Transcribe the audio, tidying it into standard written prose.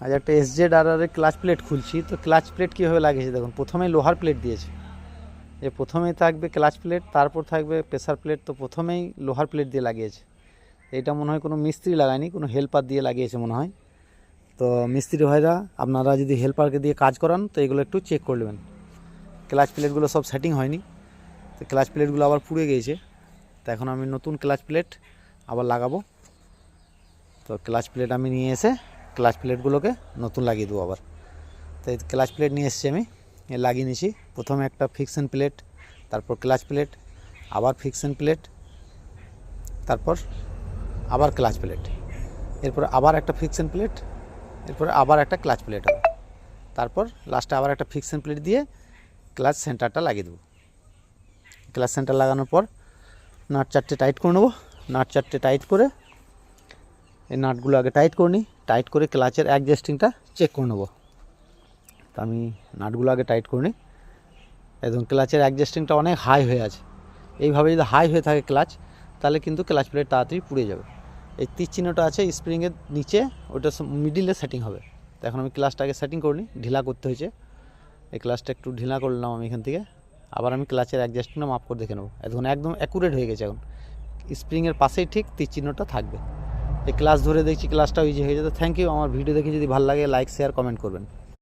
আজ একটা SZ-RR এর ক্লাচ প্লেট খুলছি। তো ক্লাচ প্লেট কীভাবে লাগিয়েছে দেখুন, প্রথমেই লোহার প্লেট দিয়েছে। প্রথমেই থাকবে ক্লাচ প্লেট, তারপর থাকবে প্রেসার প্লেট। তো প্রথমেই লোহার প্লেট দিয়ে লাগিয়েছে। এটা মনে হয় কোনো মিস্ত্রি লাগায়নি, কোনো হেল্পার দিয়ে লাগিয়েছে মনে হয়। তো মিস্ত্রি ভাইরা, আপনারা যদি হেল্পারকে দিয়ে কাজ করান তো এগুলো একটু চেক করে নেবেন। ক্লাচ প্লেটগুলো সব সেটিং হয়নি, তো ক্লাচ প্লেটগুলো আবার পুড়ে গিয়েছে। তো এখন আমি নতুন ক্লাচ প্লেট আবার লাগাবো। তো ক্লাচ প্লেট আমি নিয়ে এসে ক্লাচ প্লেটগুলোকে নতুন লাগিয়ে দেবো আবার। তো এই ক্লাচ প্লেট নিয়ে এসেছি, আমি লাগিয়ে নিয়েছি। প্রথমে একটা ফিকশন প্লেট, তারপর ক্লাচ প্লেট, আবার ফিকশন প্লেট, তারপর আবার ক্লাচ প্লেট, এরপর আবার একটা ফিকশন প্লেট, এরপর আবার একটা ক্লাচ প্লেট হবে। তারপর লাস্টে আবার একটা ফিকশন প্লেট দিয়ে ক্লাচ সেন্টারটা লাগিয়ে দেবো। ক্লাচ সেন্টার লাগানোর পর নাট চারটে টাইট করে নেবো। নাট চারটে টাইট করে এই নাটগুলো আগে টাইট করে নিই। টাইট করে ক্লাচের অ্যাডজাস্টিংটা চেক করে নেবো। তো আমি নাটগুলো আগে টাইট করে নিই। একদম ক্লাচের অ্যাডজাস্টিংটা অনেক হাই হয়ে আছে। এইভাবে যদি হাই হয়ে থাকে ক্লাচ, তাহলে কিন্তু ক্লাচ প্লেট তাড়াতাড়ি পুড়ে যাবে। এই তীর চিহ্নটা আছে স্প্রিংয়ের নিচে, ওটা মিডিলে সেটিং হবে। তো এখন আমি ক্লাচটাকে সেটিং করে নিই। ঢিলা করতে হয়েছে, এই ক্লাচটা একটু ঢিলা করলাম আমি এখান থেকে। আবার আমি ক্লাচের অ্যাডজাস্টিংটা মাপ করে দেখে নেবো। এখন একদম অ্যাকুরেট হয়ে গেছে। এখন স্প্রিংয়ের পাশেই ঠিক তীর চিহ্নটা থাকবে। এই ক্লাচ ধরে দেখছি ক্লাচটা ইজি হয়ে যেত। Thank you. আমার ভিডিও দেখে যদি ভালো লাগে লাইক, শেয়ার, কমেন্ট করবেন।